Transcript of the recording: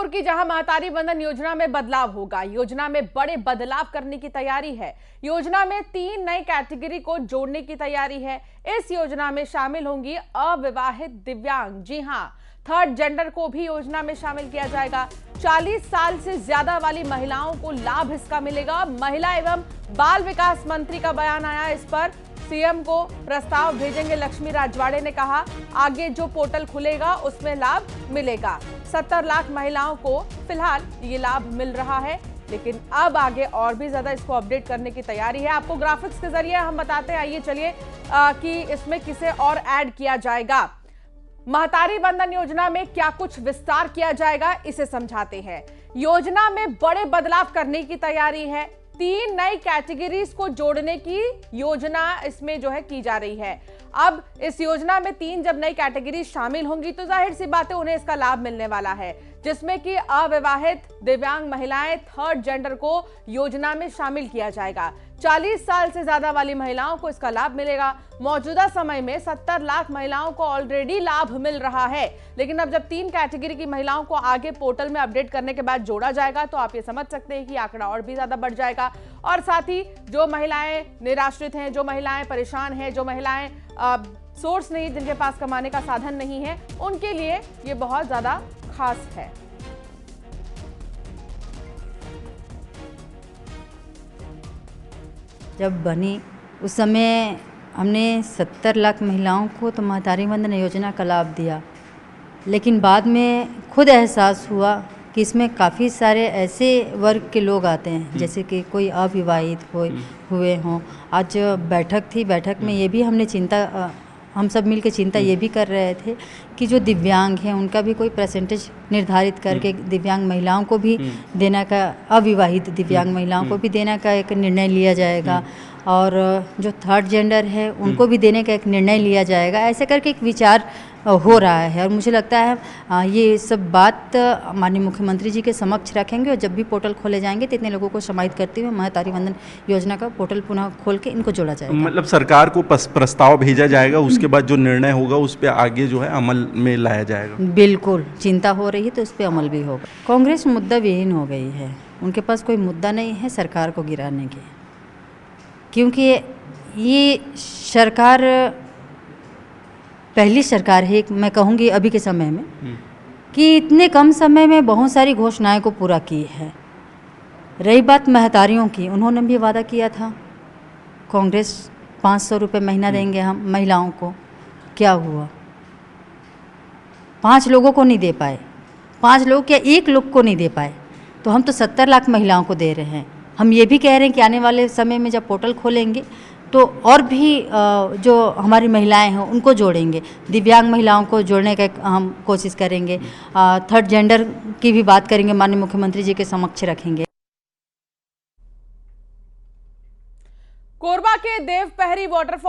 जबलपुर की जहां महतारी वंदन योजना में बदलाव होगा। योजना में बड़े बदलाव करने की तैयारी है। योजना में 3 नई कैटेगरी को जोड़ने की तैयारी है। इस योजना में शामिल होंगी अविवाहित दिव्यांग। जी हां, थर्ड जेंडर को भी योजना में शामिल किया जाएगा। 40 साल से ज्यादा वाली महिलाओं को लाभ इसका मिलेगा। महिला एवं बाल विकास मंत्री का बयान आया इस पर। सीएम को प्रस्ताव भेजेंगे लक्ष्मी राजवाड़े ने कहा, आगे जो पोर्टल खुलेगा उसमें लाभ मिलेगा। 70 लाख महिलाओं को फिलहाल ये लाभ मिल रहा है, लेकिन अब आगे और भी ज्यादा इसको अपडेट करने की तैयारी है। आपको ग्राफिक्स के जरिए हम बताते हैं। आइए चलिए कि इसमें किसे और ऐड किया जाएगा। महतारी वंदन योजना में क्या कुछ विस्तार किया जाएगा, इसे समझाते हैं। योजना में बड़े बदलाव करने की तैयारी है। 3 नई कैटेगरीज को जोड़ने की योजना इसमें जो है की जा रही है। अब इस योजना में 3 जब नई कैटेगरी शामिल होंगी तो जाहिर सी बात है उन्हें इसका लाभ मिलने वाला है, जिसमें कि अविवाहित दिव्यांग महिलाएं, थर्ड जेंडर को योजना में शामिल किया जाएगा। 40 साल से ज्यादा वाली महिलाओं को इसका लाभ मिलेगा। मौजूदा समय में 70 लाख महिलाओं को ऑलरेडी लाभ मिल रहा है, लेकिन अब जब 3 कैटेगरी की महिलाओं को आगे पोर्टल में अपडेट करने के बाद जोड़ा जाएगा तो आप ये समझ सकते हैं कि आंकड़ा और भी ज्यादा बढ़ जाएगा। और साथ ही जो महिलाएं निराश्रित हैं, जो महिलाएं परेशान हैं, जो महिलाएं सोर्स नहीं, जिनके पास कमाने का साधन नहीं है, उनके लिए ये बहुत ज्यादा खास है। जब बनी उस समय हमने 70 लाख महिलाओं को तो महतारी वंदन योजना का लाभ दिया, लेकिन बाद में खुद एहसास हुआ कि इसमें काफ़ी सारे ऐसे वर्ग के लोग आते हैं, जैसे कि कोई अविवाहित हुए हों। आज बैठक थी, बैठक में ये भी हमने हम सब मिलकर चिंता ये भी कर रहे थे कि जो दिव्यांग हैं उनका भी कोई परसेंटेज निर्धारित करके दिव्यांग महिलाओं को भी देने का, अविवाहित दिव्यांग महिलाओं को भी देने का एक निर्णय लिया जाएगा, और जो थर्ड जेंडर है उनको भी देने का एक निर्णय लिया जाएगा। ऐसे करके एक विचार हो रहा है, और मुझे लगता है ये सब बात माननीय मुख्यमंत्री जी के समक्ष रखेंगे, और जब भी पोर्टल खोले जाएंगे तो इतने लोगों को समाहित करते हुए महतारी वंदन योजना का पोर्टल पुनः खोल के इनको जोड़ा जाएगा। मतलब सरकार को प्रस्ताव भेजा जाएगा, उसके बाद जो निर्णय होगा उस पर आगे जो है अमल में लाया जाएगा। बिल्कुल, चिंता हो रही है तो उस पर अमल भी होगा। कांग्रेस मुद्दा विहीन हो गई है, उनके पास कोई मुद्दा नहीं है सरकार को गिराने के, क्योंकि ये सरकार पहली सरकार है, मैं कहूँगी अभी के समय में, कि इतने कम समय में बहुत सारी घोषणाएं को पूरा की है। रही बात महतारियों की, उन्होंने भी वादा किया था कांग्रेस 500 रुपये महीना देंगे हम महिलाओं को। क्या हुआ? 5 लोगों को नहीं दे पाए, 5 लोग क्या 1 लोग को नहीं दे पाए, तो हम तो 70 लाख महिलाओं को दे रहे हैं। हम ये भी कह रहे हैं कि आने वाले समय में जब पोर्टल खोलेंगे तो और भी जो हमारी महिलाएं हैं उनको जोड़ेंगे, दिव्यांग महिलाओं को जोड़ने का हम कोशिश करेंगे। थर्ड जेंडर की भी बात करेंगे, माननीय मुख्यमंत्री जी के समक्ष रखेंगे। कोरबा के देवपहरी वाटरफॉल